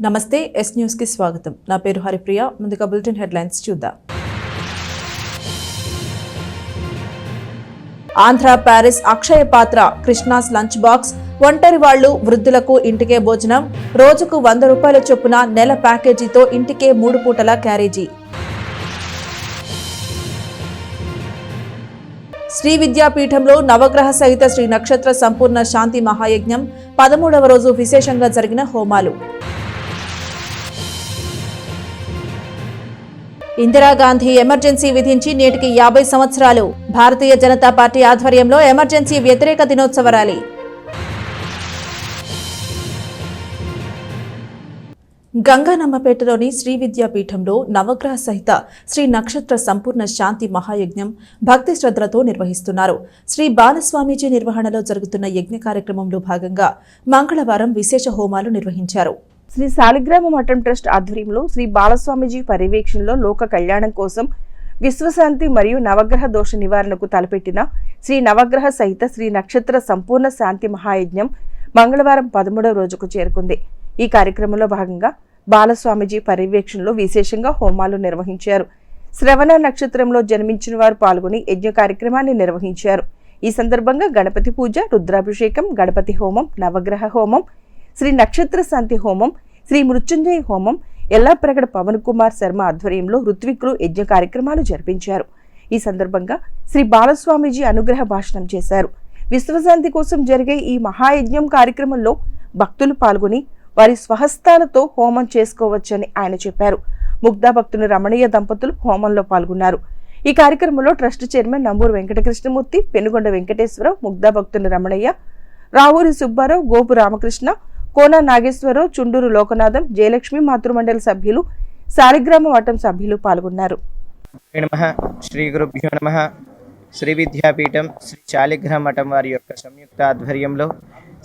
నమస్తే yes news కి స్వాగతం. నా పేరు హరిప్రియ. ముందుగా బులెటిన్ హెడ్లైన్స్ చూద్దాం. ఆంధ్ర ప్యారిస్ అక్షయ పాత్ర కృష్ణాస్ లంచ్ బాక్స్, ఒంటరి వాళ్లు వృద్ధులకు ఇంటికే భోజనం, రోజుకు 100 రూపాయల చొప్పున నెల ప్యాకేజీతో ఇంటికే 3 పూటల క్యారేజీ. శ్రీ విద్యాపీఠంలో నవగ్రహ సహిత శ్రీ నక్షత్ర సంపూర్ణ శాంతి మహాయజ్ఞం 13వ రోజు విశేషంగా జరిగిన హోమాలు. ఇందిరాగాంధీ ఎమర్జెన్సీ విధించి నేటికి 50 సంవత్సరాలు. భారతీయ జనతా పార్టీ ఆధ్వర్యంలో ఎమర్జెన్సీ వ్యతిరేక దినోత్సవ ర్యాలీ. గంగానమ్మపేటలోని శ్రీ విద్యాపీఠంలో నవగ్రహ సహిత శ్రీ నక్షత్ర సంపూర్ణ శాంతి మహాయజ్ఞం భక్తి శ్రద్ధలతో నిర్వహిస్తున్నారు. శ్రీ బాలస్వామీజీ నిర్వహణలో జరుగుతున్న యజ్ఞ కార్యక్రమంలో భాగంగా మంగళవారం విశేష హోమాలు నిర్వహించారు. శ్రీ శాలిగ్రామ మఠం ట్రస్ట్ ఆధ్వర్యంలో శ్రీ బాలస్వామీజీ పర్యవేక్షణలో లోక కళ్యాణం కోసం విశ్వశాంతి మరియు నవగ్రహ దోష నివారణకు తలపెట్టిన శ్రీ నవగ్రహ సహిత శ్రీ నక్షత్ర సంపూర్ణ శాంతి మహాయజ్ఞం మంగళవారం 13వ రోజుకు చేరుకుంది. ఈ కార్యక్రమంలో భాగంగా బాలస్వామీజీ పర్యవేక్షణలో విశేషంగా హోమాలు నిర్వహించారు. శ్రవణ నక్షత్రంలో జన్మించిన వారు పాల్గొని యజ్ఞ కార్యక్రమాన్ని నిర్వహించారు. ఈ సందర్భంగా గణపతి పూజ, రుద్రాభిషేకం, గణపతి హోమం, నవగ్రహ హోమం, శ్రీ నక్షత్ర శాంతి హోమం, శ్రీ మృత్యుంజయ హోమం, ఎల్లాప్రగడ పవన్ కుమార్ శర్మ ఆధ్వర్యంలో ఋత్వికులు యజ్ఞ కార్యక్రమాలు జరిపించారు. ఈ సందర్భంగా శ్రీ బాలస్వామీజీ అనుగ్రహ భాషణం చేశారు. విశ్వశాంతి కోసం జరిగే ఈ మహాయజ్ఞం కార్యక్రమంలో భక్తులు పాల్గొని వారి స్వహస్తాలతో హోమం చేసుకోవచ్చని ఆయన చెప్పారు. ముగ్ధా భక్తుని రమణీయ దంపతులు హోమంలో పాల్గొన్నారు. ఈ కార్యక్రమంలో ట్రస్ట్ చైర్మన్ నంబూరు వెంకటకృష్ణమూర్తి, పెనుగొండ వెంకటేశ్వరరావు, ముగ్ధా భక్తుని రమణయ్య, రావూరి సుబ్బారావు, గోపు రామకృష్ణ, కోన నాగేశ్వరరావు, చుండూరు లోకనాథం, జయలక్ష్మి మాతృమండలి సభ్యులు, శాలిగ్రామ మఠం సభ్యులు పాల్గొన్నారు. శ్రీ గురుభ్యో నమః. శ్రీ విద్యాపీఠం శ్రీ శాలిగ్రామ మఠం వారి యొక్క సంయుక్త ఆధ్వర్యంలో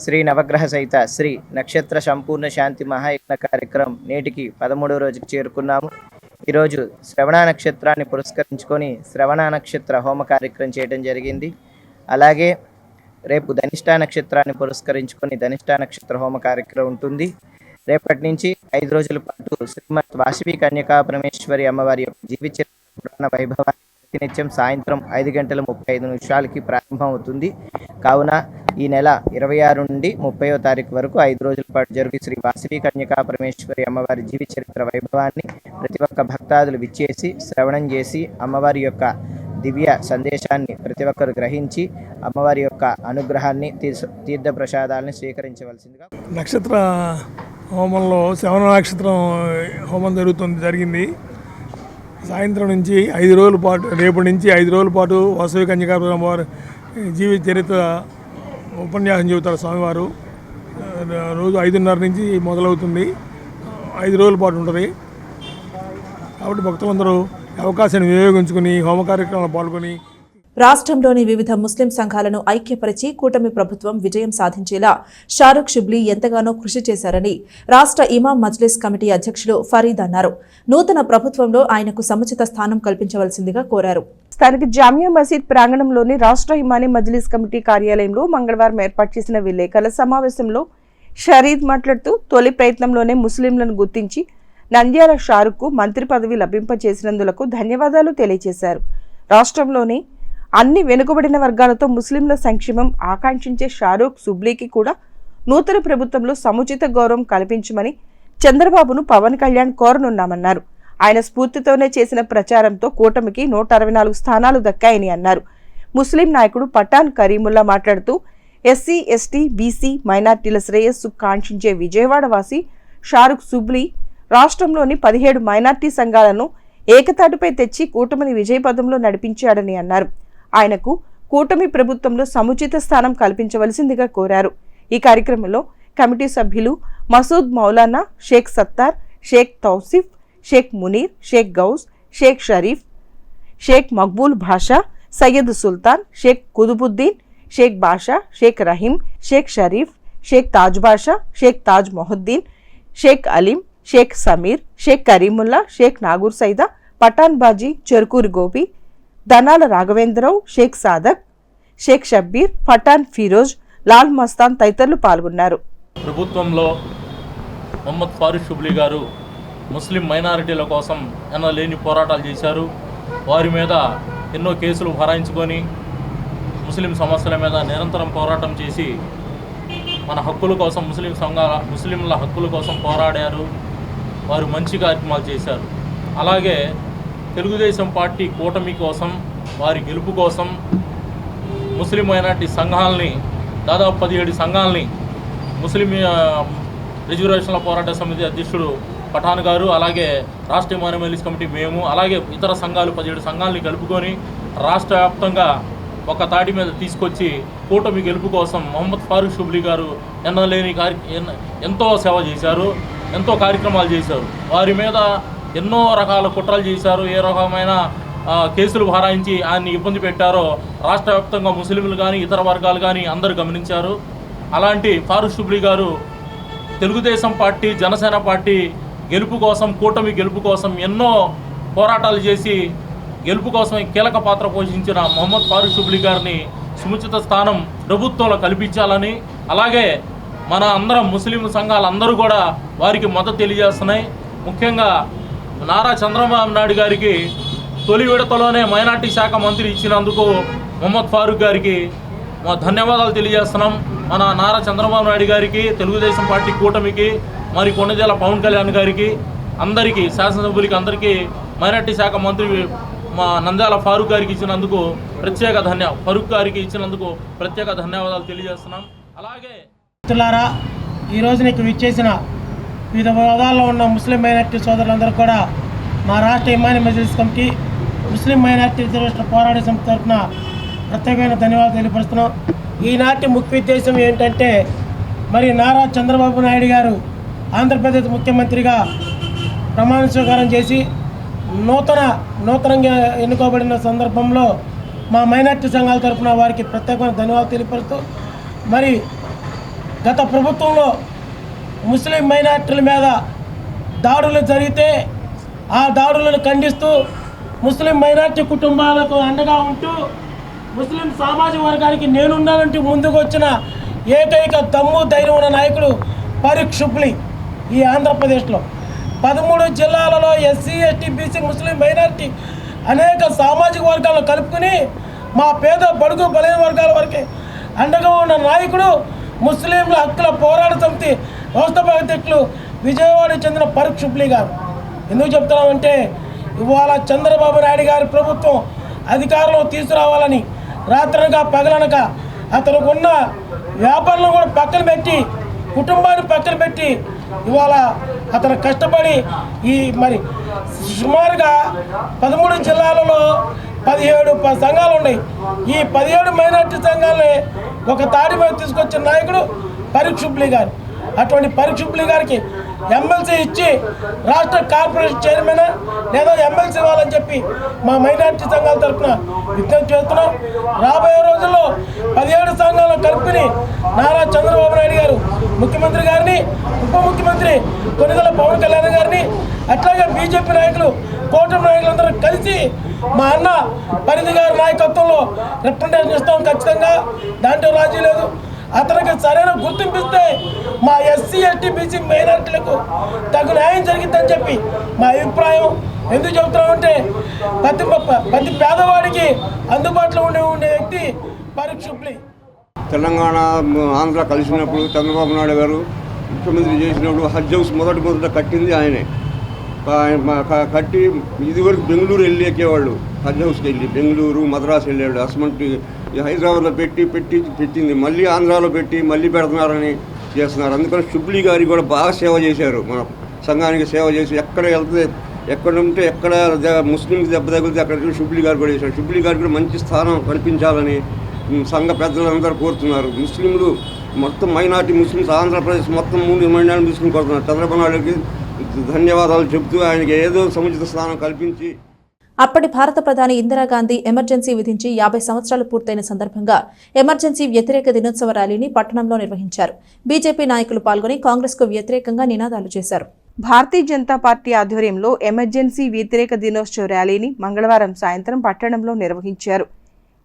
శ్రీ నవగ్రహ సహిత శ్రీ నక్షత్ర సంపూర్ణ శాంతి మహాయజ్ఞ కార్యక్రమం నేటికి 13వ రోజుకి చేరుకున్నాము. ఈరోజు శ్రవణ నక్షత్రాన్ని పురస్కరించుకొని శ్రవణ నక్షత్ర హోమ కార్యక్రమం చేయడం జరిగింది. అలాగే రేపు ధనిష్టా నక్షత్రాన్ని పురస్కరించుకొని ధనిష్టా నక్షత్ర హోమ కార్యక్రమం ఉంటుంది. రేపటి నుంచి 5 రోజుల పాటు శ్రీమత్ వాసవి కన్యకా పరమేశ్వరి అమ్మవారి యొక్క జీవిత పురాణ వైభవాన్ని ప్రతినిత్యం సాయంత్రం 5:35 ప్రారంభం అవుతుంది. కావున ఈ నెల 26 నుండి 30వ తారీఖు వరకు 5 రోజుల పాటు జరిగి శ్రీ వాసవి కన్యకా పరమేశ్వరి అమ్మవారి జీవిత చరిత్ర వైభవాన్ని ప్రతి ఒక్క భక్తాదులు విచ్చేసి శ్రవణం చేసి అమ్మవారి యొక్క దివ్య సందేశాన్ని ప్రతి ఒక్కరు గ్రహించి అమ్మవారి యొక్క అనుగ్రహాన్ని తీర్థ ప్రసాదాలని స్వీకరించవలసిందిగా. నక్షత్ర హోమంలో శ్రవణ నక్షత్రం హోమం జరిగింది. సాయంత్రం నుంచి 5 రోజుల పాటు, రేపటి నుంచి 5 రోజుల పాటు వాసవి కన్యకా అమ్మవారి జీవిత చరిత్ర ఉపన్యాసం చెబుతారు స్వామివారు. రోజు 5:30 నుంచి మొదలవుతుంది. 5 రోజుల పాటు ఉంటుంది. కాబట్టి భక్తులందరూ అవకాశాన్ని వినియోగించుకుని హోమ కార్యక్రమంలో పాల్గొని రాష్ట్రంలోని వివిధ ముస్లిం సంఘాలను ఐక్యపరిచి కూటమి ప్రభుత్వం విజయం సాధించేలా షారుఖ్ షిబ్లీ ఎంతగానో కృషి చేశారని రాష్ట్ర ఇమాం మజ్లిస్ కమిటీ అధ్యక్షులు ఫరీద్ అన్నారు. నూతన ప్రభుత్వంలో ఆయనకు సముచిత స్థానం కల్పించవలసిందిగా కోరారు. స్థానిక జామియా మసీద్ ప్రాంగణంలోని రాష్ట్ర ఇమానీ మజ్లిస్ కమిటీ కార్యాలయంలో మంగళవారం ఏర్పాటు చేసిన విలేకరుల సమావేశంలో షరీద్ మాట్లాడుతూ తొలి ప్రయత్నంలోనే ముస్లింలను గుర్తించి నంద్యాల షారుఖ్కు మంత్రి పదవి లభింపచేసినందులకు ధన్యవాదాలు తెలియజేశారు. రాష్ట్రంలోని అన్ని వెనుకబడిన వర్గాలతో ముస్లింల సంక్షేమం ఆకాంక్షించే షారుఖ్ షిబ్లీకి కూడా నూతన ప్రభుత్వంలో సముచిత గౌరవం కల్పించమని చంద్రబాబును పవన్ కళ్యాణ్ కోరనున్నామన్నారు. ఆయన స్ఫూర్తితోనే చేసిన ప్రచారంతో కూటమికి 164 స్థానాలు దక్కాయని అన్నారు. ముస్లిం నాయకుడు పఠాన్ కరీముల్లా మాట్లాడుతూ ఎస్సీ, ఎస్టీ, బీసీ, మైనార్టీల శ్రేయస్సు కాంక్షించే విజయవాడ వాసి షారుఖ్ షిబ్లీ రాష్ట్రంలోని 17 మైనార్టీ సంఘాలను ఏకతాటిపై తెచ్చి కూటమిని విజయపథంలో నడిపించాడని అన్నారు. ఆయనకు కూటమి ప్రభుత్వంలో సముచిత స్థానం కల్పించవలసిందిగా కోరారు. ఈ కార్యక్రమంలో కమిటీ సభ్యులు మసూద్ మౌలానా, షేక్ సత్తార్, షేక్ తౌసిఫ్, షేక్ మునీర్, షేక్ గౌస్, షేక్ షరీఫ్, షేక్ మక్బూల్ భాషా, సయ్యద్ సుల్తాన్, షేక్ కుతుబుద్దీన్, షేక్ బాషా, షేక్ రహీం, షేక్ షరీఫ్, షేక్ తాజ్ బాషా, షేక్ తాజ్ మొహద్దీన్, షేక్ అలీం, షేక్ సమీర్, షేక్ కరీముల్లా, షేక్ నాగూర్ సైదా, పఠాన్ బాజీ, చెరుకూరి గోపి, దనాల రాఘవేంద్రరావు, షేక్ సాదక్, షేక్ షబ్బీర్, పఠాన్ ఫిరోజ్, లాల్ మస్తాన్ తదితరులు పాల్గొన్నారు. ప్రభుత్వంలో మొహమ్మద్ ఫారూక్ షుబ్లీ గారు ముస్లిం మైనారిటీల కోసం ఎన్నలేని పోరాటాలు చేశారు. వారి మీద ఎన్నో కేసులు భరాయించుకొని ముస్లిం సమస్యల మీద నిరంతరం పోరాటం చేసి మన హక్కుల కోసం ముస్లింల హక్కుల కోసం పోరాడారు. వారు మంచి కార్యక్రమాలు చేశారు. అలాగే తెలుగుదేశం పార్టీ కూటమి కోసం, వారి గెలుపు కోసం ముస్లిం మైనారిటీ సంఘాలని, దాదాపు 17 సంఘాలని ముస్లిం రిజర్వేషన్ల పోరాట సమితి అధ్యక్షుడు పఠాన్ గారు, అలాగే రాష్ట్ర ఇమానీ మజ్లిస్ కమిటీ మేము, అలాగే ఇతర సంఘాలు 17 సంఘాలని కలుపుకొని రాష్ట్ర వ్యాప్తంగా ఒక తాటి మీద తీసుకొచ్చి కూటమి గెలుపు కోసం మొహమ్మద్ ఫారూక్ షుబ్లీ గారు ఎంతో సేవ చేశారు, ఎంతో కార్యక్రమాలు చేశారు. వారి మీద ఎన్నో రకాల కుట్రలు చేశారు. ఏ రకమైన కేసులు భరాయించి ఆయన్ని ఇబ్బంది పెట్టారో రాష్ట్ర వ్యాప్తంగా ముస్లింలు కానీ ఇతర వర్గాలు కానీ అందరూ గమనించారు. అలాంటి ఫారూక్ షుబ్లీ గారు తెలుగుదేశం పార్టీ, జనసేన పార్టీ గెలుపు కోసం, కూటమి గెలుపు కోసం ఎన్నో పోరాటాలు చేసి గెలుపు కోసం కీలక పాత్ర పోషించిన మొహమ్మద్ ఫారూక్ షుబ్లీ గారిని సముచిత స్థానం ప్రభుత్వంలో కల్పించాలని, అలాగే మన అందరం ముస్లిం సంఘాలందరూ కూడా వారికి మద్దతు తెలియజేస్తున్నాయి. ముఖ్యంగా నారా చంద్రబాబు నాయుడు గారికి తొలి విడతలోనే మైనార్టీ శాఖ మంత్రి ఇచ్చినందుకు మొహమ్మద్ ఫారూక్ గారికి ధన్యవాదాలు తెలియజేస్తున్నాం. మన నారా చంద్రబాబు నాయుడు గారికి, తెలుగుదేశం పార్టీ కూటమికి, మరి కొండజల పవన్ కళ్యాణ్ గారికి, అందరికీ శాసనసభ్యులకి అందరికీ మైనార్టీ శాఖ మంత్రి మా నంద్యాల ఫారూక్ గారికి ఇచ్చినందుకు ప్రత్యేక ధన్యవాదాలు తెలియజేస్తున్నాం. అలాగే మిత్రులారా, ఈ రోజున ఇక్కడ విచ్చేసిన వివిధ హోదాల్లో ఉన్న ముస్లిం మైనార్టీ సోదరులందరూ కూడా మా రాష్ట్ర ఇమానీ మజ్లిస్ కమిటీ, ముస్లిం మైనార్టీ రిజర్వేషన్ పోరాట సమితి తరఫున ప్రత్యేకమైన ధన్యవాదాలు తెలియపరుస్తున్నాం. ఈనాటి ముఖ్య ఉద్దేశం ఏంటంటే, మరి నారా చంద్రబాబు నాయుడు గారు ఆంధ్రప్రదేశ్ ముఖ్యమంత్రిగా ప్రమాణ స్వీకారం చేసి నూతనంగా ఎన్నుకోబడిన సందర్భంలో మా మైనార్టీ సంఘాల తరఫున వారికి ప్రత్యేకమైన ధన్యవాదాలు తెలియపరుస్తూ, మరి గత ప్రభుత్వంలో ముస్లిం మైనార్టీల మీద దాడులు జరిగితే ఆ దాడులను ఖండిస్తూ ముస్లిం మైనార్టీ కుటుంబాలకు అండగా ఉంటూ ముస్లిం సామాజిక వర్గానికి నేనున్నానంటూ ముందుకు వచ్చిన ఏకైక దమ్ము ధైర్యం ఉన్న నాయకుడు ఫారూక్ షుబ్లీ ఈ ఆంధ్రప్రదేశ్లో 13 జిల్లాలలో ఎస్సీ, ఎస్టీ, బీసీ, ముస్లిం మైనార్టీ అనేక సామాజిక వర్గాలను కలుపుకుని మా పేద బడుగు బలైన వర్గాల వరకే అండగా ఉన్న నాయకుడు ముస్లింల హక్కుల పోరాట సమితి వ్యవస్థాపక అధ్యక్షులు విజయవాడకు చెందిన ఫారూక్ షుబ్లీ గారు. ఎందుకు చెప్తున్నామంటే, ఇవాళ చంద్రబాబు నాయుడు గారి ప్రభుత్వం అధికారంలో తీసుకురావాలని రాత్రనక పగలనక అతనికి ఉన్న వ్యాపారాలను కూడా పక్కన పెట్టి, కుటుంబాన్ని పక్కన పెట్టి ఇవాళ అతను కష్టపడి మరి సుమారుగా 13 జిల్లాలలో 17 సంఘాలు ఉన్నాయి. ఈ 17 మైనార్టీ సంఘాలని ఒక తాడి మీద తీసుకొచ్చిన నాయకుడు ఫారూక్ షుబ్లీ గారు. అటువంటి ఫారూక్ షుబ్లీ గారికి ఎమ్మెల్సీ ఇచ్చి రాష్ట్ర కార్పొరేషన్ చైర్మన్ లేదా ఎమ్మెల్సీ ఇవ్వాలని చెప్పి మా మైనార్టీ సంఘాల తరఫున విజ్ఞప్తి చేస్తున్నాం. రాబోయే రోజుల్లో 17 సంఘాలను కలుపుకుని నారా చంద్రబాబు నాయుడు గారు ముఖ్యమంత్రి గారిని, ఉప ముఖ్యమంత్రి కొనిదెల పవన్ కళ్యాణ్ గారిని, అట్లాగే బీజేపీ నాయకులు, కూటమి నాయకులందరూ కలిసి మా అన్న పరిధి గారి నాయకత్వంలో రిప్రజెంటేషన్ ఇస్తాం ఖచ్చితంగా. దాంట్లో రాజీ లేదు. అతనికి సరైన గుర్తింపిస్తే మా ఎస్సీ, ఎస్టీ, బీసీ మైనార్టీలకు తగు న్యాయం జరిగిద్దని చెప్పి మా అభిప్రాయం. ఎందుకు చెబుతున్నామంటే, ప్రతి పేదవాడికి అందుబాటులో ఉండే వ్యక్తి ఫారూక్ షుబ్లీ. తెలంగాణ, ఆంధ్ర కలిసినప్పుడు చంద్రబాబు నాయుడు గారు ముఖ్యమంత్రి చేసినప్పుడు హజ్ హౌస్ మొదట కట్టింది ఆయనే. కట్టి ఇదివరకు బెంగళూరు వెళ్ళి ఎక్కేవాళ్ళు, హజ్ హౌస్కి వెళ్ళి బెంగళూరు, మద్రాసు వెళ్ళాడు. అసమంటి హైదరాబాద్లో పెట్టింది మళ్ళీ ఆంధ్రాలో పెట్టి మళ్ళీ పెడుతున్నారని చేస్తున్నారు. అందుకని షుబ్లీ గారికి కూడా బాగా సేవ చేశారు. మన సంఘానికి సేవ చేసి ఎక్కడ వెళ్తే, ఎక్కడ ఉంటే ఎక్కడ ముస్లింకి దెబ్బ తగిలితే అక్కడ షుబ్లీ గారు కూడా చేశారు. షుబ్లీ గారికి కూడా మంచి స్థానం కల్పించాలని సంఘ పెద్దలందరూ కోరుతున్నారు. ముస్లింలు మొత్తం మైనార్టీ ముస్లిమ్స్ ఆంధ్రప్రదేశ్ మొత్తం 3 మైనార్టీ ముస్లిం కోరుతున్నారు. చంద్రబాబు నాయుడుకి ధన్యవాదాలు చెబుతూ ఆయనకి ఏదో సముచిత స్థానం కల్పించి. అప్పటి భారత ప్రధాని ఇందిరాగాంధీ ఎమర్జెన్సీ విధించి 50 సంవత్సరాలు పూర్తయిన సందర్భంగా ఎమర్జెన్సీ వ్యతిరేక దినోత్సవ ర్యాలీని పట్టణంలో నిర్వహించారు. బీజేపీ నాయకులు పాల్గొని కాంగ్రెస్ కు వ్యతిరేకంగా నినాదాలు చేశారు. భారతీయ జనతా పార్టీ ఆధ్వర్యంలో ఎమర్జెన్సీ వ్యతిరేక దినోత్సవ ర్యాలీని మంగళవారం సాయంత్రం పట్టణంలో నిర్వహించారు.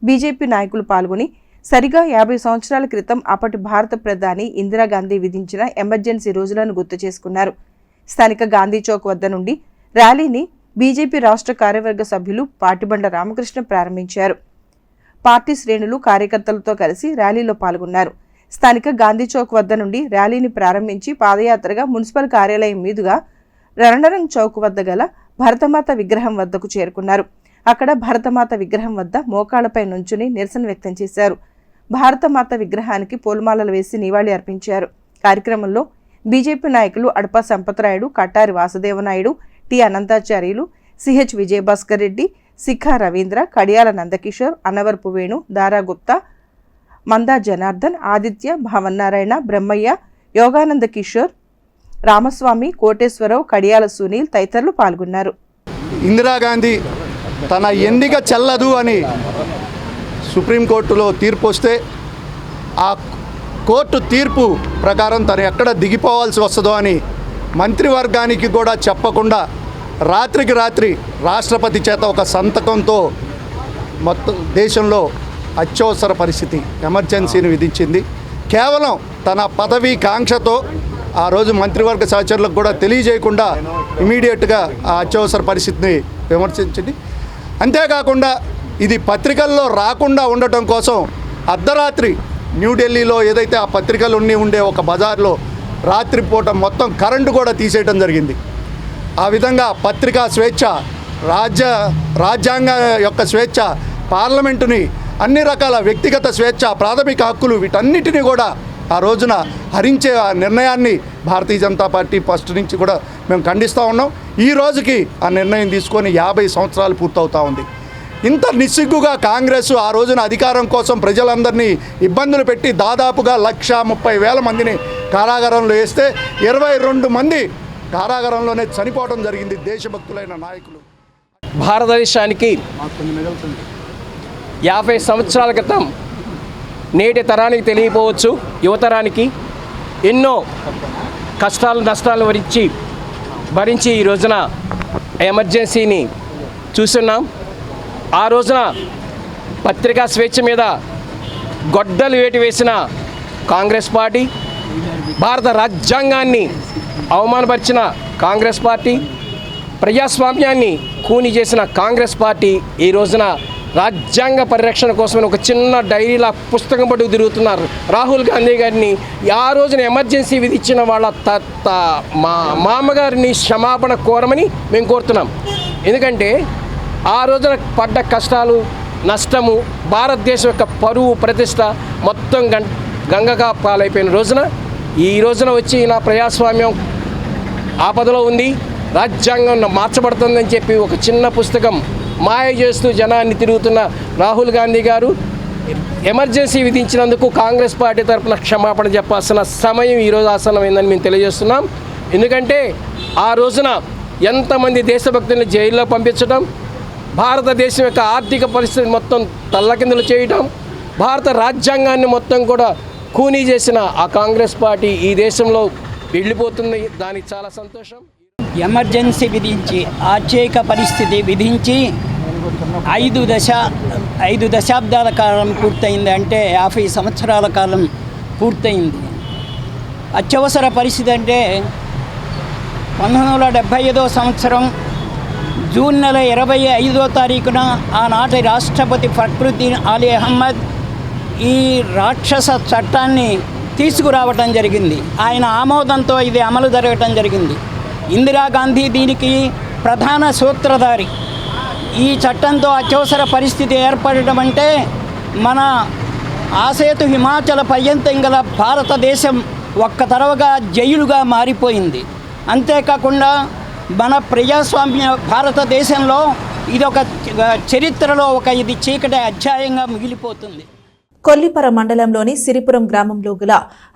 బీజేపీ నాయకులు పాల్గొని సరిగా 50 సంవత్సరాల క్రితం అప్పటి భారత ప్రధాని ఇందిరాగాంధీ విధించిన ఎమర్జెన్సీ రోజులను గుర్తు చేసుకున్నారు. స్థానిక గాంధీ చౌక్ వద్ద నుండి ర్యాలీని బీజేపీ రాష్ట్ర కార్యవర్గ సభ్యులు పాటిబండ రామకృష్ణ ప్రారంభించారు. పార్టీ శ్రేణులు కార్యకర్తలతో కలిసి ర్యాలీలో పాల్గొన్నారు. స్థానిక గాంధీ చౌక్ వద్ద నుండి ర్యాలీని ప్రారంభించి పాదయాత్రగా మున్సిపల్ కార్యాలయం మీదుగా రణరంగ్ చౌక్ వద్ద గల భరతమాత విగ్రహం వద్దకు చేరుకున్నారు. అక్కడ భరతమాత విగ్రహం వద్ద మోకాళ్లపై నుంచుని నిరసన వ్యక్తం చేశారు. భారతమాత విగ్రహానికి పూలమాలలు వేసి నివాళి అర్పించారు. కార్యక్రమంలో బీజేపీ నాయకులు అడప సంపత్రాయుడు, కట్టారి వాసుదేవనాయుడు, టి అనంతాచార్యులు, సిహెచ్ విజయభాస్కర్ రెడ్డి, శిఖా రవీంద్ర, కడియాల నందకిషోర్, అన్నవరపు వేణు, దారా గుప్తా, మందా జనార్దన్, ఆదిత్య, భావన్నారాయణ, బ్రహ్మయ్య, యోగానంద కిషోర్, రామస్వామి, కోటేశ్వరరావు, కడియాల సునీల్ తదితరులు పాల్గొన్నారు. ఇందిరాగాంధీ తన ఎన్నిక చెల్లదు అని సుప్రీంకోర్టులో తీర్పు వస్తే ఆ కోర్టు తీర్పు ప్రకారం తను ఎక్కడ దిగిపోవాల్సి వస్తుందో అని మంత్రివర్గానికి కూడా చెప్పకుండా రాత్రికి రాత్రి రాష్ట్రపతి చేత ఒక సంతకంతో మొత్తం దేశంలో అత్యవసర పరిస్థితి ఎమర్జెన్సీని విధించింది. కేవలం తన పదవీ కాంక్షతో ఆ రోజు మంత్రివర్గ సహచరులకు కూడా తెలియజేయకుండా ఇమీడియట్గా ఆ అత్యవసర పరిస్థితిని విమర్శించింది. అంతేకాకుండా ఇది పత్రికల్లో రాకుండా ఉండటం కోసం అర్ధరాత్రి న్యూఢిల్లీలో ఏదైతే ఆ పత్రికలు ఉండే ఒక బజార్లో రాత్రిపూట మొత్తం కరెంటు కూడా తీసేయడం జరిగింది. ఆ విధంగా పత్రికా స్వేచ్ఛ, రాజ్యాంగ యొక్క స్వేచ్ఛ, పార్లమెంటుని అన్ని రకాల వ్యక్తిగత స్వేచ్ఛ, ప్రాథమిక హక్కులు వీటన్నిటిని కూడా ఆ రోజున హరించే ఆ నిర్ణయాన్ని భారతీయ జనతా పార్టీ ఫస్ట్ నుంచి కూడా మేము ఖండిస్తూ ఉన్నాం. ఈ రోజుకి ఆ నిర్ణయం తీసుకొని 50 సంవత్సరాలు పూర్తవుతూ ఉంది. ఇంత నిస్సిగ్గుగా కాంగ్రెస్ ఆ రోజున అధికారం కోసం ప్రజలందరినీ ఇబ్బందులు పెట్టి దాదాపుగా 130,000 మందిని కారాగారంలో వేస్తే 22 మంది కారాగారంలోనే చనిపోవడం జరిగింది దేశభక్తులైన నాయకులు. భారతదేశానికి 50 సంవత్సరాల క్రితం నేటి తరానికి తెలియపోవచ్చు, యువతరానికి ఎన్నో కష్టాలు నష్టాలు భరించి ఈ రోజున ఎమర్జెన్సీని చూస్తున్నాం. ఆ రోజున పత్రికా స్వేచ్ఛ మీద గొడ్డలు వేటి వేసిన కాంగ్రెస్ పార్టీ, భారత రాజ్యాంగాన్ని అవమానపరిచిన కాంగ్రెస్ పార్టీ, ప్రజాస్వామ్యాన్ని కూని చేసిన కాంగ్రెస్ పార్టీ ఈ రోజున రాజ్యాంగ పరిరక్షణ కోసమని ఒక చిన్న డైరీలా పుస్తకం పట్టుకు తిరుగుతున్నారు. రాహుల్ గాంధీ గారిని ఆ రోజున ఎమర్జెన్సీ విధించిన వాళ్ళ మా మామగారిని క్షమాపణ కోరమని మేము కోరుతున్నాం. ఎందుకంటే ఆ రోజున పడ్డ కష్టాలు, నష్టము, భారతదేశం యొక్క పరువు ప్రతిష్ట మొత్తం గంగగా పాలైపోయిన రోజున ఈ రోజున వచ్చి నా ప్రజాస్వామ్యం ఆపదలో ఉంది, రాజ్యాంగం మార్చబడుతుందని చెప్పి ఒక చిన్న పుస్తకం మాయ చేస్తూ జనాన్ని తిరుగుతున్న రాహుల్ గాంధీ గారు ఎమర్జెన్సీ విధించినందుకు కాంగ్రెస్ పార్టీ తరఫున క్షమాపణ చెప్పాల్సిన సమయం ఈరోజు ఆసన్నమైందని మేము తెలియజేస్తున్నాం. ఎందుకంటే ఆ రోజున ఎంతమంది దేశభక్తులను జైల్లో పంపించడం, భారతదేశం యొక్క ఆర్థిక పరిస్థితి మొత్తం తల్లకిందులు చేయటం, భారత రాజ్యాంగాన్ని మొత్తం కూడా కూనీ చేసిన ఆ కాంగ్రెస్ పార్టీ ఈ దేశంలో వెళ్ళిపోతుంది. దానికి చాలా సంతోషం. ఎమర్జెన్సీ విధించి, ఆశ్చర్యక పరిస్థితి విధించి 5 దశాబ్దాల కాలం పూర్తయింది. అంటే 50 సంవత్సరాల కాలం పూర్తయింది. అత్యవసర పరిస్థితి అంటే 1975వ సంవత్సరం జూన్ నెల 25వ తారీఖున ఆనాటి రాష్ట్రపతి ఫక్రుద్దీన్ అలీ అహ్మద్ ఈ రాక్షస చట్టాన్ని తీసుకురావటం జరిగింది. ఆయన ఆమోదంతో ఇది అమలు జరగటం జరిగింది. ఇందిరాగాంధీ దీనికి ప్రధాన సూత్రధారి. ఈ చట్టంతో అత్యవసర పరిస్థితి ఏర్పడటం అంటే మన ఆసేతు హిమాచల పర్యంతం గల భారతదేశం ఒక్కతరవగా జైలుగా మారిపోయింది. అంతేకాకుండా మన ప్రజాస్వామ్య భారతదేశంలో ఇది ఒక చరిత్రలో ఇది చీకటి అధ్యాయంగా మిగిలిపోతుంది. కొల్లిపర మండలంలోని సిరిపురం గ్రామంలో గల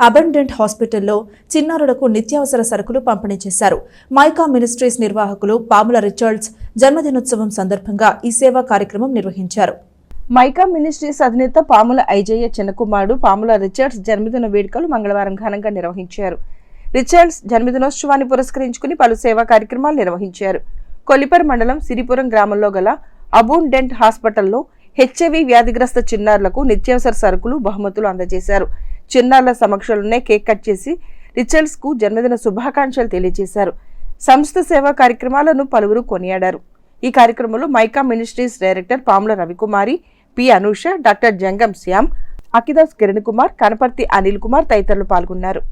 అబండెంట్ హాస్పిటల్లో చిన్నారులకు నిత్యావసర సరుకులు పంపిణీ చేశారు. మైకా మినిస్ట్రీస్ నిర్వాహకులు పాముల రిచర్డ్స్ జన్మదినోత్సవం సందర్భంగా ఈ సేవా కార్యక్రమం నిర్వహించారు. మైకా మినిస్ట్రీస్ అధినేత పాముల ఐజయ్య చిన్నకుమారుడు పాముల రిచర్డ్స్ జన్మదిన వేడుకలు మంగళవారం ఘనంగా నిర్వహించారు. రిచర్డ్స్ జన్మదినోత్సవాన్ని పురస్కరించుకుని పలు సేవా కార్యక్రమాలు నిర్వహించారు. కొల్లిపర మండలం సిరిపురం గ్రామంలో గల అబండెంట్ హాస్పిటల్లో హెచ్ఐవి వ్యాధిగ్రస్త చిన్నారులకు నిత్యావసర సరుకులు, బహుమతులు అందజేశారు. చిన్నారుల సమక్షంలోనే కేక్ కట్ చేసి రిచర్డ్స్ కు జన్మదిన శుభాకాంక్షలు తెలియజేశారు. సంస్థ సేవా కార్యక్రమాలను పలువురు కొనియాడారు. ఈ కార్యక్రమంలో మైకా మినిస్ట్రీస్ డైరెక్టర్ పాముల రవికుమారి, పి అనూష, డాక్టర్ జంగం శ్యామ్, అకిదాస్ కిరణ్ కుమార్, కనపర్తి అనిల్ కుమార్ తదితరులు పాల్గొన్నారు.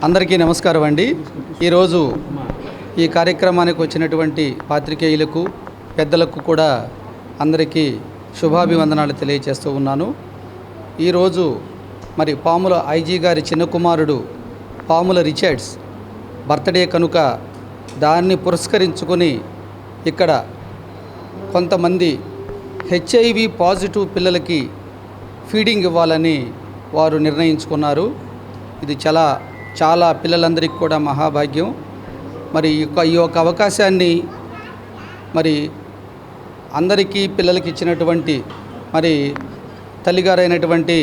అందరికీ నమస్కారం అండి. ఈరోజు ఈ కార్యక్రమానికి వచ్చినటువంటి పాత్రికేయులకు, పెద్దలకు కూడా అందరికీ శుభాభివందనాలు తెలియజేస్తూ ఉన్నాను. ఈరోజు మరి పాముల ఐజీ గారి చిన్న కుమారుడు పాముల రిచర్డ్స్ బర్త్డే కనుక దాన్ని పురస్కరించుకొని ఇక్కడ కొంతమంది హెచ్ఐవి పాజిటివ్ పిల్లలకి ఫీడింగ్ ఇవ్వాలని వారు నిర్ణయించుకున్నారు. ఇది చాలా పిల్లలందరికీ కూడా మహాభాగ్యం. మరి ఈ యొక్క అవకాశాన్ని మరి అందరికీ పిల్లలకి ఇచ్చినటువంటి మరి తల్లిగారైనటువంటి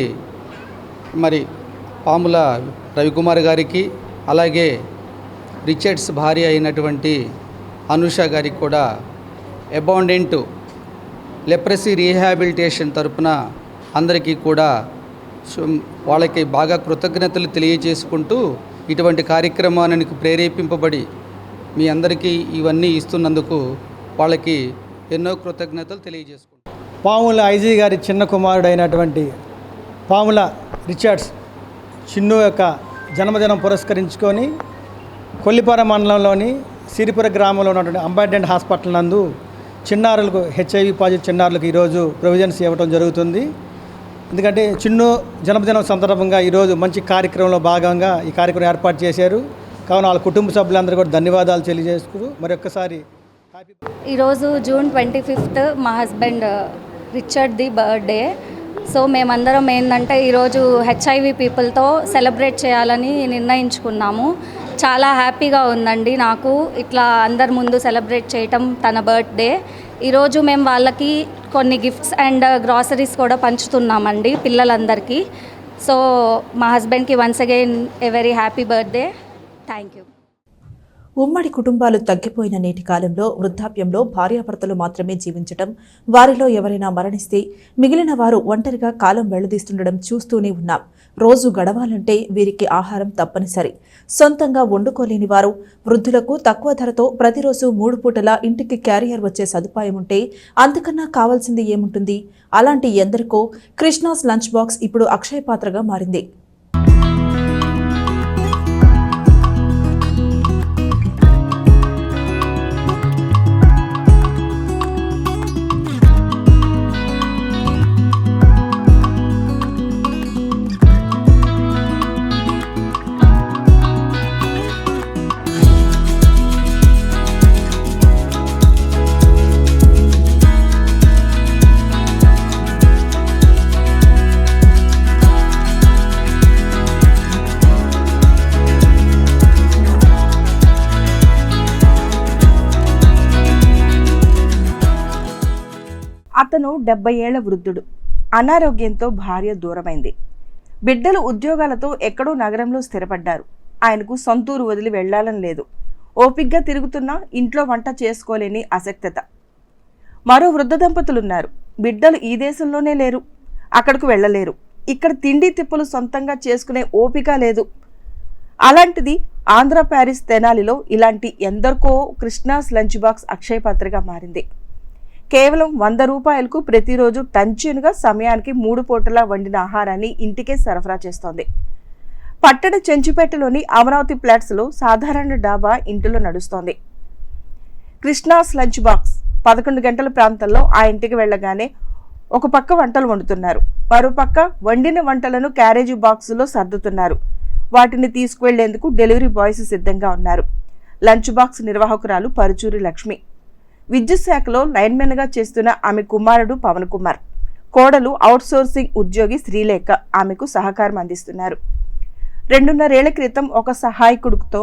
మరి పాముల రవికుమార్ గారికి, అలాగే రిచర్డ్స్ భార్య అయినటువంటి అనూష గారికి కూడా అబాండెంట్ లెప్రసీ రీహాబిలిటేషన్ తరపున అందరికీ కూడా వాళ్ళకి బాగా కృతజ్ఞతలు తెలియజేసుకుంటూ ఇటువంటి కార్యక్రమానికి ప్రేరేపింపబడి మీ అందరికీ ఇవన్నీ ఇస్తున్నందుకు వాళ్ళకి ఎన్నో కృతజ్ఞతలు తెలియజేసుకుంటాం. పాముల ఐజీ గారి చిన్న కుమారుడైనటువంటి పాముల రిచర్డ్స్ చిన్ను యొక్క జన్మదినం పురస్కరించుకొని కొల్లిపార మండలంలోని సిరిపుర గ్రామంలో ఉన్నటువంటి అంబాడెంట్ హాస్పిటల్ నందు చిన్నారులకు హెచ్ఐవి పాజిటివ్ చిన్నారులకు ఈరోజు ప్రొవిజన్స్ ఇవ్వడం జరుగుతుంది. ఎందుకంటే చిన్ను జన్మదినం సందర్భంగా ఈరోజు మంచి కార్యక్రమంలో భాగంగా ఈ కార్యక్రమం ఏర్పాటు చేశారు. కావున వాళ్ళ కుటుంబ సభ్యులందరూ కూడా ధన్యవాదాలు తెలియజేసుకుంటూ మరొకసారి ఈరోజు జూన్ 25 మా హస్బెండ్ రిచర్డ్ది బర్త్డే. సో మేమందరం ఏంటంటే ఈరోజు హెచ్ఐవి పీపుల్తో సెలబ్రేట్ చేయాలని నిర్ణయించుకున్నాము. చాలా హ్యాపీగా ఉందండి నాకు ఇట్లా అందరి ముందు సెలబ్రేట్ చేయటం తన బర్త్డే. ఈరోజు మేము వాళ్ళకి కొన్ని గిఫ్ట్స్ అండ్ గ్రాసరీస్ కూడా పంచుతున్నామండి పిల్లలందరికీ. సో మా హస్బెండ్కి once again a very happy birthday. Thank you. ఉమ్మడి కుటుంబాలు తగ్గిపోయిన నేటి కాలంలో వృద్ధాప్యంలో భార్యాభర్తలు మాత్రమే జీవించటం, వారిలో ఎవరైనా మరణిస్తే మిగిలిన వారు ఒంటరిగా కాలం వెళ్లదీస్తుండడం చూస్తూనే ఉన్నాం. రోజు గడవాలంటే వీరికి ఆహారం తప్పనిసరి. సొంతంగా వండుకోలేని వారు, వృద్ధులకు తక్కువ ధరతో ప్రతిరోజు 3 పూటలా ఇంటికి క్యారియర్ వచ్చే సదుపాయం ఉంటే అంతకన్నా కావాల్సింది ఏముంటుంది? అలాంటి ఎందరికో కృష్ణాస్ లంచ్ బాక్స్ ఇప్పుడు అక్షయ పాత్రగా మారింది. అతను 70 ఏళ్ల వృద్ధుడు. అనారోగ్యంతో భార్య దూరమైంది. బిడ్డలు ఉద్యోగాలతో ఎక్కడో నగరంలో స్థిరపడ్డారు. ఆయనకు సొంతూరు వదిలి వెళ్లాలని లేదు. ఓపిగ్గా తిరుగుతున్నా ఇంట్లో వంట చేసుకోలేని అసక్తత. మరో వృద్ధ దంపతులున్నారు. బిడ్డలు ఈ దేశంలోనే లేరు, అక్కడకు వెళ్ళలేరు. ఇక్కడ తిండి తిప్పులు సొంతంగా చేసుకునే ఓపిక లేదు. అలాంటిది ఆంధ్ర ప్యారిస్ తెనాలిలో ఇలాంటి ఎందరికో కృష్ణాస్ లంచ్ బాక్స్ అక్షయ పాత్రగా మారింది. కేవలం 100 రూపాయలకు ప్రతిరోజు టంచునుగా సమయానికి 3 పూటలా వండిన ఆహారాన్ని ఇంటికే సరఫరా చేస్తోంది. పట్టణ చెంచుపేటలోని అమరావతి ప్లాట్స్లో సాధారణ డాబా ఇంటిలో నడుస్తోంది. కృష్ణాస్ లంచ్ బాక్స్ 11 గంటల ప్రాంతంలో ఆ ఇంటికి వెళ్ళగానే ఒక పక్క వంటలు వండుతున్నారు, మరోపక్క వండిన వంటలను క్యారేజీ బాక్సులో సర్దుతున్నారు. వాటిని తీసుకువెళ్లేందుకు డెలివరీ బాయ్స్ సిద్ధంగా ఉన్నారు. లంచ్ బాక్స్ నిర్వాహకురాలు పరుచూరి లక్ష్మి. విద్యుత్ శాఖలో లైన్మెన్గా చేస్తున్న ఆమె కుమారుడు పవన్ కుమార్, కోడలు అవుట్సోర్సింగ్ ఉద్యోగి శ్రీలేఖ ఆమెకు సహకారం అందిస్తున్నారు. 2.5 ఏళ్ల క్రితం ఒక సహాయకుడితో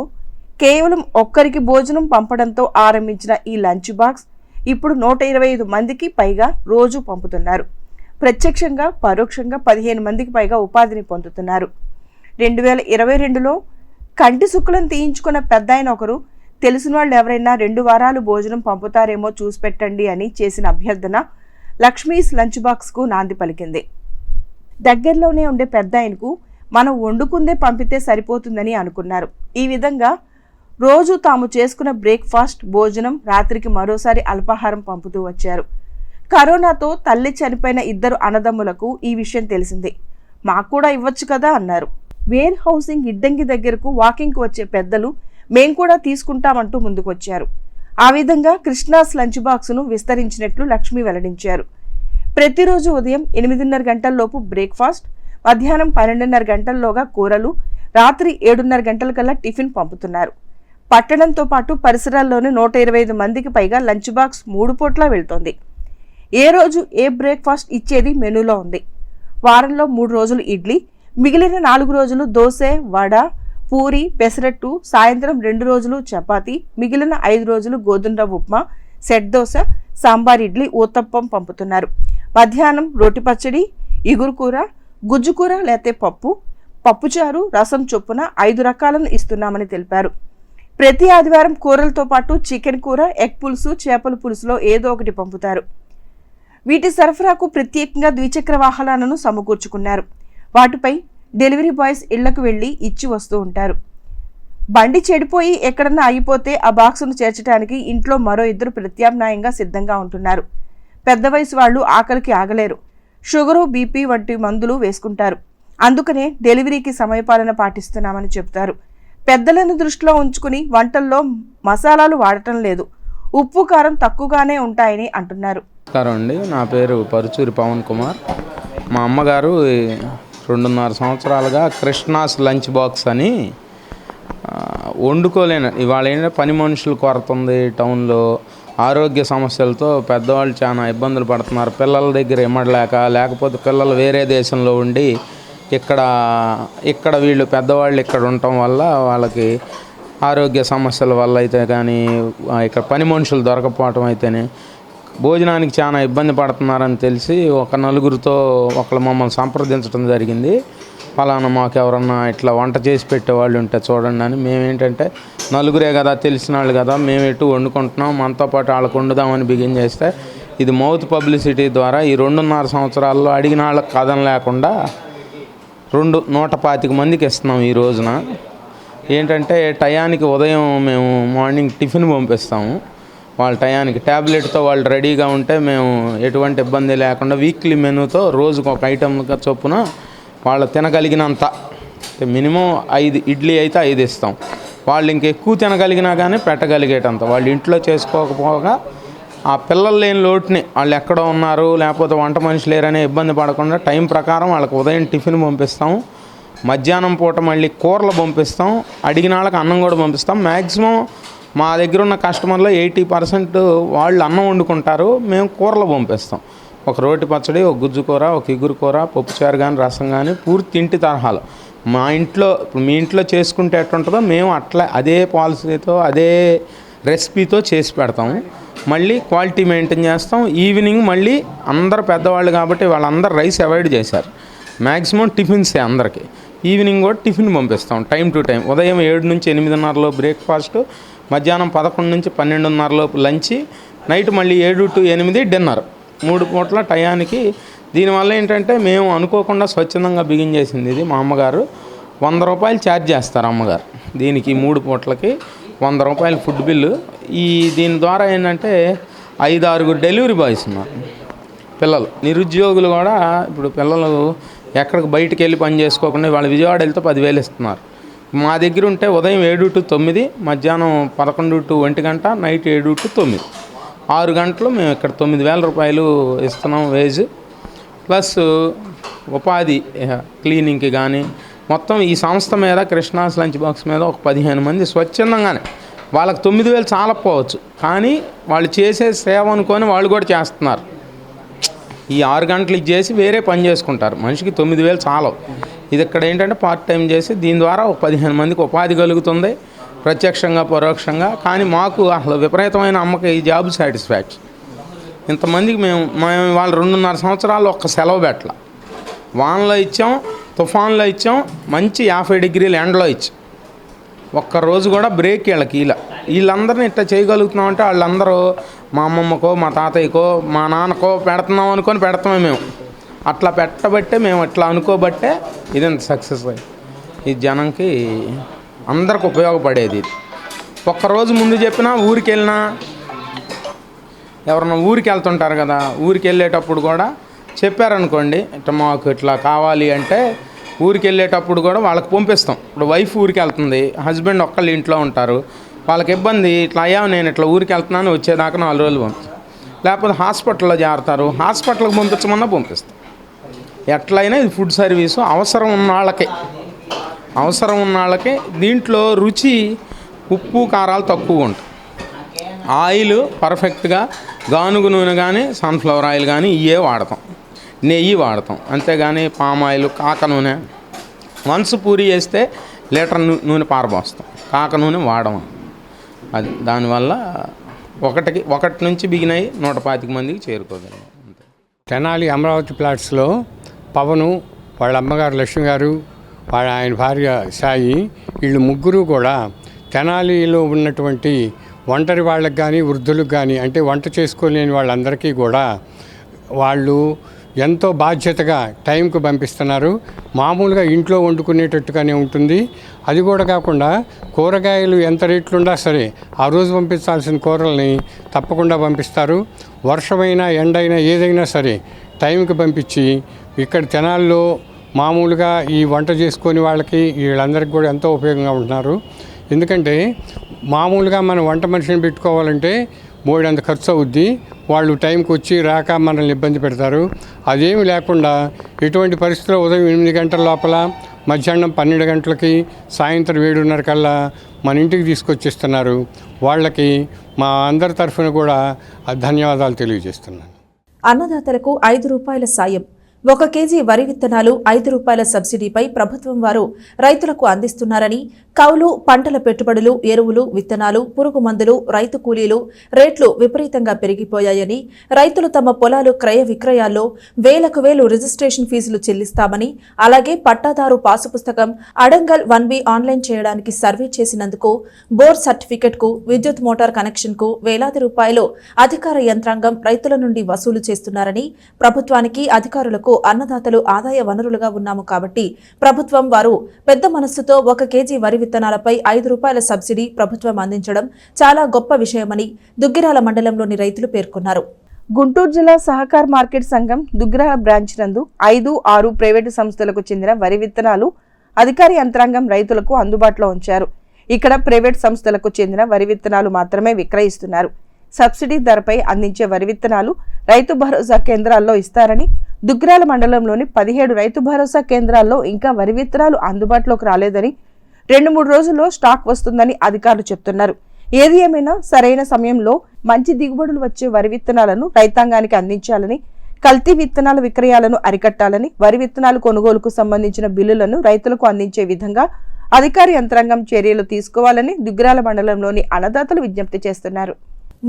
కేవలం ఒక్కరికి భోజనం పంపడంతో ఆరంభించిన ఈ లంచ్ బాక్స్ ఇప్పుడు 125 మందికి పైగా రోజు పంపుతున్నారు. ప్రత్యక్షంగా పరోక్షంగా 15 మందికి పైగా ఉపాధిని పొందుతున్నారు. 2022లో కంటి సుక్కులను తీయించుకున్న పెద్దాయన ఒకరు తెలిసిన వాళ్ళు ఎవరైనా 2 వారాలు భోజనం పంపుతారేమో చూసి పెట్టండి అని చేసిన అభ్యర్థన లక్ష్మీస్ లంచ్ బాక్స్కు నాంది పలికింది. దగ్గరలోనే ఉండే పెద్ద ఆయనకు మనం వండుకుందే పంపితే సరిపోతుందని అనుకున్నారు. ఈ విధంగా రోజు తాము చేసుకున్న బ్రేక్ఫాస్ట్, భోజనం, రాత్రికి మరోసారి అల్పాహారం పంపుతూ వచ్చారు. కరోనాతో తల్లి చనిపోయిన 2 అన్నదమ్ములకు ఈ విషయం తెలిసింది. మాకు కూడా ఇవ్వచ్చు కదా అన్నారు. వేర్ హౌసింగ్ ఇడ్డంగి దగ్గరకు వాకింగ్కు వచ్చే పెద్దలు మేం కూడా తీసుకుంటామంటూ ముందుకొచ్చారు. ఆ విధంగా కృష్ణాస్ లంచ్ బాక్సును విస్తరించినట్లు లక్ష్మి వెల్లడించారు. ప్రతిరోజు ఉదయం 8:30 గంటల్లోపు బ్రేక్ఫాస్ట్, మధ్యాహ్నం 12:30 గంటల్లోగా కూరలు, రాత్రి 7:30 గంటలకల్లా టిఫిన్ పంపుతున్నారు. పట్టణంతో పాటు పరిసరాల్లోని 125 మందికి పైగా లంచ్ బాక్స్ 3 పూట్లా వెళ్తోంది. ఏ రోజు ఏ బ్రేక్ఫాస్ట్ ఇచ్చేది మెనూలో ఉంది. వారంలో 3 రోజులు ఇడ్లీ, మిగిలిన 4 రోజులు దోశ, వడ, పూరి, పెసరట్టు, సాయంత్రం 2 రోజులు చపాతీ, మిగిలిన 5 రోజులు గోధుమ రవ్వ ఉప్మా, సెట్ దోశ, సాంబార్ ఇడ్లీ, ఊతప్పం పంపుతున్నారు. మధ్యాహ్నం రోటి పచ్చడి, ఇగురు కూర, గుజ్జు కూర లేతే పప్పు, పప్పుచారు, రసం చొప్పున 5 రకాలను ఇస్తున్నామని తెలిపారు. ప్రతి ఆదివారం కూరలతో పాటు చికెన్ కూర, ఎగ్ పులుసు, చేపల పులుసులో ఏదో ఒకటి పంపుతారు. వీటి సరఫరాకు ప్రత్యేకంగా ద్విచక్ర వాహనాలను సమకూర్చుకున్నారు. వాటిపై డెలివరీ బాయ్స్ ఇళ్లకు వెళ్లి ఇచ్చి వస్తూ ఉంటారు. బండి చెడిపోయి ఎక్కడన్నా ఆగిపోతే ఆ బాక్సును చేర్చడానికి ఇంట్లో మరో 2 ప్రత్యామ్నాయంగా సిద్ధంగా ఉంటున్నారు. పెద్ద వయసు వాళ్ళు ఆకలికి ఆగలేరు. షుగరు, బీపీ వంటి మందులు వేసుకుంటారు. అందుకనే డెలివరీకి సమయపాలన పాటిస్తున్నామని చెబుతారు. పెద్దలను దృష్టిలో ఉంచుకుని వంటల్లో మసాలాలు వాడటం లేదు. ఉప్పు, కారం తక్కువగానే ఉంటాయని అంటున్నారు. నమస్కారం అండి, నా పేరు పరుచూరి పవన్ కుమార్. మా అమ్మగారు 2.5 సంవత్సరాలుగా కృష్ణాస్ లంచ్ బాక్స్ అని వండుకోలేను. ఇవాళ ఏంటంటే పని మనుషుల కొరత ఉంది టౌన్లో. ఆరోగ్య సమస్యలతో పెద్దవాళ్ళు చాలా ఇబ్బందులు పడుతున్నారు. పిల్లల దగ్గర ఇమ్మడలేక, లేకపోతే పిల్లలు వేరే దేశంలో ఉండి ఇక్కడ వీళ్ళు పెద్దవాళ్ళు ఇక్కడ ఉండటం వల్ల వాళ్ళకి ఆరోగ్య సమస్యల వల్ల అయితే కానీ, ఇక్కడ పని మనుషులు దొరకపోవటం అయితేనే భోజనానికి చాలా ఇబ్బంది పడుతున్నారని తెలిసి ఒక నలుగురితో ఒకళ్ళు మమ్మల్ని సంప్రదించడం జరిగింది. ఫలానా మాకు ఎవరన్నా ఇట్లా వంట చేసి పెట్టేవాళ్ళు ఉంటే చూడండి అని. మేమేంటంటే నలుగురే కదా, తెలిసిన వాళ్ళు కదా, మేము ఎటు వండుకుంటున్నాం, మనతో పాటు వాళ్ళకు వండుదామని బిగిన్ చేస్తే ఇది మౌత్ పబ్లిసిటీ ద్వారా ఈ 2.5 సంవత్సరాల్లో అడిగిన వాళ్ళకి కథం లేకుండా 125 మందికి ఇస్తున్నాం. ఈ రోజున ఏంటంటే టయానికి ఉదయం మేము మార్నింగ్ టిఫిన్ పంపిస్తాము. వాళ్ళ టయానికి ట్యాబ్లెట్తో వాళ్ళు రెడీగా ఉంటే మేము ఎటువంటి ఇబ్బంది లేకుండా వీక్లీ మెనూతో రోజుకు ఒక ఐటమ్గా చొప్పున వాళ్ళు తినగలిగినంత, మినిమం 5 ఇడ్లీ అయితే 5 ఇస్తాం. వాళ్ళు ఇంకెక్కువ తినగలిగినా కానీ పెట్టగలిగేటంత. వాళ్ళు ఇంట్లో చేసుకోకపోగా ఆ పిల్లలు లేని లోటుని, వాళ్ళు ఎక్కడో ఉన్నారు లేకపోతే వంట మనిషి లేరనే ఇబ్బంది పడకుండా టైం ప్రకారం వాళ్ళకి ఉదయం టిఫిన్ పంపిస్తాము. మధ్యాహ్నం పూట మళ్ళీ కూరలు పంపిస్తాం. అడిగిన వాళ్ళకి అన్నం కూడా పంపిస్తాం. మ్యాక్సిమం మా దగ్గర ఉన్న కస్టమర్లో 80% వాళ్ళు అన్నం వండుకుంటారు, మేము కూరలు పంపిస్తాం. ఒక రోటి పచ్చడి, ఒక గుజ్జు కూర, ఒక ఇగురు కూర, పప్పుచారు కానీ, రసం కానీ, పూర్తి ఇంటి తరహాలో. మా ఇంట్లో ఇప్పుడు మీ ఇంట్లో చేసుకుంటే ఎట్టుంటుందో మేము అట్లా అదే పాలసీతో అదే రెసిపీతో చేసి పెడతాము. మళ్ళీ క్వాలిటీ మెయింటైన్ చేస్తాం. ఈవినింగ్ మళ్ళీ అందరు పెద్దవాళ్ళు కాబట్టి వాళ్ళందరూ రైస్ అవాయిడ్ చేశారు. మ్యాక్సిమం టిఫిన్సే అందరికీ. ఈవినింగ్ కూడా టిఫిన్ పంపిస్తాం టైం టు టైం. ఉదయం 7 నుంచి 8:30 బ్రేక్ఫాస్ట్, మధ్యాహ్నం 11 నుంచి 12:30 లంచ్, నైట్ మళ్ళీ 7 to 8 డిన్నర్. 3 పూట్ల టయానికి. దీనివల్ల ఏంటంటే మేము అనుకోకుండా స్వచ్ఛందంగా బిగిన్ చేసింది ఇది. మా అమ్మగారు 100 రూపాయలు ఛార్జ్ చేస్తారు అమ్మగారు దీనికి. 3 పూట్లకి 100 రూపాయలు ఫుడ్ బిల్లు. దీని ద్వారా ఏంటంటే 5-6 డెలివరీ బాయ్స్ ఉన్నారు. పిల్లలు నిరుద్యోగులు కూడా ఇప్పుడు పిల్లలు ఎక్కడికి బయటికి వెళ్ళి పని చేసుకోకుండా వాళ్ళు విజయవాడ వెళ్తే 10,000 ఇస్తున్నారు. మా దగ్గర ఉంటే ఉదయం 7 to 9, మధ్యాహ్నం 11 to 1 గంట, నైట్ 7 to 9, 6 గంటలు మేము ఇక్కడ 9,000 రూపాయలు ఇస్తున్నాం వేజ్. ప్లస్ ఉపాధి క్లీనింగ్కి కానీ మొత్తం ఈ సంస్థ మీద, కృష్ణాస్ లంచ్ బాక్స్ మీద ఒక 15 మంది స్వచ్ఛందంగానే. వాళ్ళకి 9,000 చాలకపోవచ్చు, కానీ వాళ్ళు చేసే సేవ అనుకొని వాళ్ళు కూడా చేస్తున్నారు. ఈ 6 గంటలు చేసి వేరే పని చేసుకుంటారు. మనిషికి 9,000 చాలవు. ఇది ఇక్కడ ఏంటంటే పార్ట్ టైం చేసి దీని ద్వారా ఒక 15 మందికి ఉపాధి కలుగుతుంది, ప్రత్యక్షంగా పరోక్షంగా. కానీ మాకు అసలు విపరీతమైన అమ్మకి ఈ జాబ్ సాటిస్ఫాక్షన్. ఇంతమందికి మేము వాళ్ళు 2.5 సంవత్సరాలు ఒక్క సెలవు పెట్టాల. వానలో ఇచ్చాం, తుఫాన్లో ఇచ్చాం, మంచి 50 డిగ్రీల ఎండలో ఇచ్చాం. ఒక్కరోజు కూడా బ్రేక్ వీళ్ళకి వీళ్ళందరినీ ఇట్లా చేయగలుగుతున్నాం అంటే వాళ్ళందరూ మా అమ్మమ్మకో మా తాతయ్యకో మా నాన్నకో పెడుతున్నాం అనుకొని పెడతామే మేము. అట్లా పెట్టబట్టే మేము అట్లా అనుకోబట్టే ఇదంత సక్సెస్ అయ్యి ఈ జనంకి అందరికి ఉపయోగపడేది. ఇది ఒక్కరోజు ముందు చెప్పినా ఊరికి వెళ్ళినా ఎవరన్నా ఊరికి వెళ్తుంటారు కదా, ఊరికి వెళ్ళేటప్పుడు కూడా చెప్పారనుకోండి ఇట్లా మాకు ఇట్లా కావాలి అంటే ఊరికి వెళ్ళేటప్పుడు కూడా వాళ్ళకి పంపిస్తాం. ఇప్పుడు వైఫ్ ఊరికి వెళ్తుంది, హస్బెండ్ ఒక్కళ్ళు ఇంట్లో ఉంటారు, వాళ్ళకి ఇబ్బంది ఇట్లా అయ్యా నేను ఇట్లా ఊరికి వెళ్తున్నాను వచ్చేదాకా 4 రోజులు పంపిస్తాం. లేకపోతే హాస్పిటల్లో చేరతారు, హాస్పిటల్కి పంపించమన్నా పంపిస్తాం. ఎట్లయినా ఇది ఫుడ్ సర్వీసు అవసరం ఉన్న వాళ్ళకి. దీంట్లో రుచి ఉప్పు కారాలు తక్కువ ఉంటాయి. ఆయిల్ పర్ఫెక్ట్గా గానుగు నూనె కానీ సన్ఫ్లవర్ ఆయిల్ కానీ ఇవే వాడతాం, నెయ్యి వాడతాం. అంతేగాని పామ్ ఆయిల్ కాక నూనె వన్స్ పూరి చేస్తే లీటర్ నూనె పారబోస్తాం, కాక నూనె వాడము. అది దానివల్ల ఒకటి నుంచి బిగినయి 125 మందికి చేరుకోగలం. తెనాలి అమరావతి ప్లాట్స్లో పవను, వాళ్ళ అమ్మగారు లక్ష్మి గారు, ఆయన భార్య సాయి, వీళ్ళు ముగ్గురు కూడా తెనాలిలో ఉన్నటువంటి ఒంటరి వాళ్ళకి కానీ వృద్ధులకు కానీ అంటే వంట చేసుకోలేని వాళ్ళందరికీ కూడా వాళ్ళు ఎంతో బాధ్యతగా టైంకు పంపిస్తున్నారు. మామూలుగా ఇంట్లో వండుకునేటట్టుగానే ఉంటుంది. అది కూడా కాకుండా కూరగాయలు ఎంత రేట్లుండా సరే ఆ రోజు పంపించాల్సిన కూరల్ని తప్పకుండా పంపిస్తారు. వర్షమైనా ఎండైనా ఏదైనా సరే టైంకి పంపించి ఇక్కడ తెనాల్లో మామూలుగా ఈ వంట చేసుకొని వాళ్ళకి వీళ్ళందరికీ కూడా ఎంతో ఉపయోగంగా ఉంటున్నారు. ఎందుకంటే మామూలుగా మనం వంట మనిషిని పెట్టుకోవాలంటే బోర్డంత ఖర్చు అవుద్ది, వాళ్ళు టైంకి వచ్చి రాక మనల్ని ఇబ్బంది పెడతారు. అదేమి లేకుండా ఎటువంటి పరిస్థితుల్లో ఉదయం 8 గంటల లోపల, మధ్యాహ్నం 12 గంటలకి, సాయంత్రం 7:30 కల్లా మన ఇంటికి తీసుకొచ్చిస్తున్నారు. వాళ్ళకి మా అందరి తరఫున కూడా ధన్యవాదాలు తెలియజేస్తున్నాను. అన్నదాతలకు 5 రూపాయల సాయం. 1 కేజీ వరి విత్తనాలు 5 రూపాయల సబ్సిడీపై ప్రభుత్వం వారు రైతులకు అందిస్తున్నారని, కౌలు, పంటల పెట్టుబడులు, ఎరువులు, విత్తనాలు, పురుగు మందులు, రైతు కూలీలు రేట్లు విపరీతంగా పెరిగిపోయాయని, రైతులు తమ పొలాలు క్రయ విక్రయాల్లో వేలకు వేలు రిజిస్ట్రేషన్ ఫీజులు చెల్లిస్తామని, అలాగే పట్టాదారు పాసు పుస్తకం అడంగల్ 1B ఆన్లైన్ చేయడానికి సర్వే చేసినందుకు, బోర్ సర్టిఫికెట్కు, విద్యుత్ మోటార్ కనెక్షన్కు వేలాది రూపాయలు అధికార యంత్రాంగం రైతుల నుండి వసూలు చేస్తున్నారని, ప్రభుత్వానికి అధికారులకు అన్నదాతలు ఆదాయ వనరులుగా ఉన్నాము కాబట్టి ప్రభుత్వం వారు పెద్ద మనస్సుతో 1 కేజీ వరి విత్తనాలపై 5 రూపాయల సబ్సిడీ ప్రభుత్వం అందించడం చాలా గొప్ప విషయమని దుగ్గిరాల మండలంలోని రైతులు పేర్కొన్నారు. గుంటూరు జిల్లా సహకార్ మార్కెట్ సంఘం దుగ్గిరాల బ్రాంచ్ నందు 5, 6 ప్రైవేటు సంస్థలకు చెందిన వరి విత్తనాలు అధికార యంత్రాంగం రైతులకు అందుబాటులో ఉంచారు. ఇక్కడ ప్రైవేట్ సంస్థలకు చెందిన వరి విత్తనాలు మాత్రమే విక్రయిస్తున్నారు. సబ్సిడీ ధరపై అందించే వరి విత్తనాలు రైతు భరోసా కేంద్రాల్లో ఇస్తారని, దుగ్గిరాల మండలంలోని 17 రైతు భరోసా కేంద్రాల్లో ఇంకా వరి విత్తనాలు అందుబాటులోకి రాలేదని, 2-3 రోజుల్లో స్టాక్ వస్తుందని అధికారులు చెప్తున్నారు. ఏది ఏమైనా సరైన సమయంలో మంచి దిగుబడులు వచ్చే వరి విత్తనాలను రైతాంగానికి అందించాలని, కల్తీ విత్తనాల విక్రయాలను అరికట్టాలని, వరి విత్తనాలు కొనుగోలుకు సంబంధించిన బిల్లులను రైతులకు అందించే విధంగా అధికార యంత్రాంగం చర్యలు తీసుకోవాలని దుగ్గిరాల మండలంలోని అన్నదాతలు విజ్ఞప్తి చేస్తున్నారు.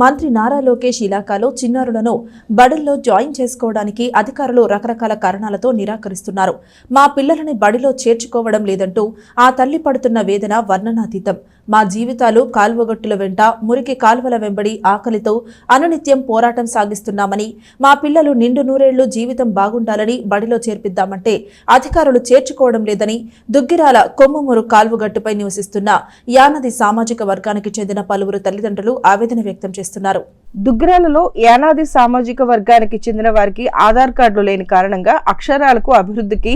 మంత్రి నారా లోకేష్ ఇలాకాలో చిన్నారులను బడుల్లో జాయిన్ చేసుకోవడానికి అధికారులు రకరకాల కారణాలతో నిరాకరిస్తున్నారు. మా పిల్లలని బడిలో చేర్చుకోవడం లేదంటూ ఆ తల్లి పడుతున్న వేదన వర్ణనాతీతం. మా జీవితాలు కాల్వగొట్టుల వెంట, మురికి కాల్వల వెంబడి ఆకలితో అనునిత్యం పోరాటం సాగిస్తున్నామని, మా పిల్లలు నిండు నూరేళ్లు జీవితం బాగుండాలని బడిలో చేర్పిద్దామంటే అధికారులు చేర్చుకోవడం లేదని దుగ్గిరాల కొమ్ముమూరు కాల్వగట్టుపై నివసిస్తున్న యానది సామాజిక వర్గానికి చెందిన పలువురు తల్లిదండ్రులు ఆవేదన వ్యక్తం చేస్తున్నారు. దుగ్గిరాలలో యానాది సామాజిక వర్గానికి చెందిన వారికి ఆధార్ కార్డులు లేని కారణంగా అక్షరాలకు, అభివృద్ధికి,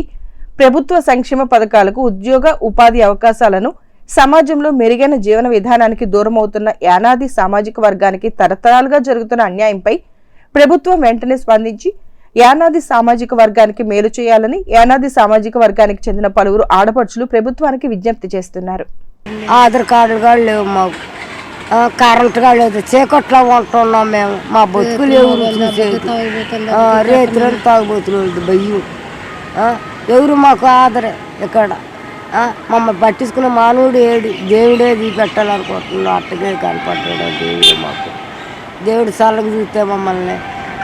ప్రభుత్వ సంక్షేమ పథకాలకు, ఉద్యోగ ఉపాధి అవకాశాలను, సమాజంలో మెరుగైన జీవన విధానానికి దూరమవుతున్న యానాది సామాజిక వర్గానికి తరతరాలుగా జరుగుతున్న అన్యాయంపై ప్రభుత్వం వెంటనే స్పందించి యానాది సామాజిక వర్గానికి మేలు చేయాలని యానాది సామాజిక వర్గానికి చెందిన పలువురు ఆడపడుచులు ప్రభుత్వానికి విజ్ఞప్తి చేస్తున్నారు. ఆధార్ కార్డులు కూడా లేవు, మాకు కరెంటుగా లేదు, చీకట్లో ఉంటున్నాం మేము. మా బతుకులు ఎవరు చూసేది, రేతులు తాగుబోతులు భయం. ఎవరు మాకు ఆదరే ఇక్కడ మమ్మల్ని పట్టించుకున్న మానవుడు ఏడు, దేవుడేది పెట్టాలనుకుంటున్నాడు. అట్టగే కనపడ్డాడు దేవుడు మాకు. దేవుడు చల్లగా చూస్తే మమ్మల్ని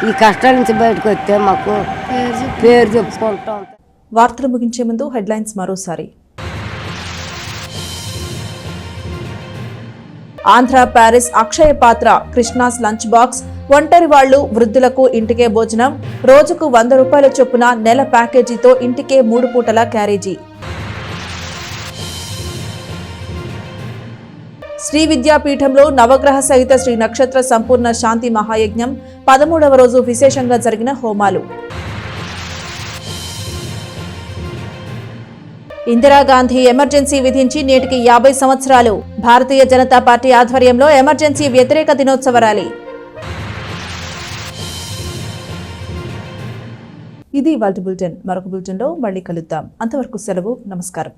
ఈ కష్టాల నుంచి బయటకు వస్తే మాకు పేరు చెప్పుకుంటాం. వార్తలు ముగించే ముందు హెడ్లైన్స్ మరోసారి. ఆంధ్ర ప్యారిస్ అక్షయ పాత్ర కృష్ణాస్ లంచ్ బాక్స్, ఒంటరి వాళ్లు వృద్ధులకు ఇంటికే భోజనం, రోజుకు 100 రూపాయల చొప్పున నెల ప్యాకేజీతో ఇంటికే 3 పూటల క్యారేజీ. శ్రీ విద్యాపీఠంలో నవగ్రహ సహిత శ్రీ నక్షత్ర సంపూర్ణ శాంతి మహాయజ్ఞం 13వ రోజు విశేషంగా జరిగిన హోమాలు. ఇందిరాగాంధీ ఎమర్జెన్సీ విధించి నేటికి 50 సంవత్సరాలు. భారతీయ జనతా పార్టీ ఆధ్వర్యంలో ఎమర్జెన్సీ వ్యతిరేక దినోత్సవ ర్యాలీ. ఇది ఇవాల్టి బులెటిన్. మరొక బులెటిన్లో మళ్ళీ కలుద్దాం. అంతవరకు సెలవు. నమస్కారం.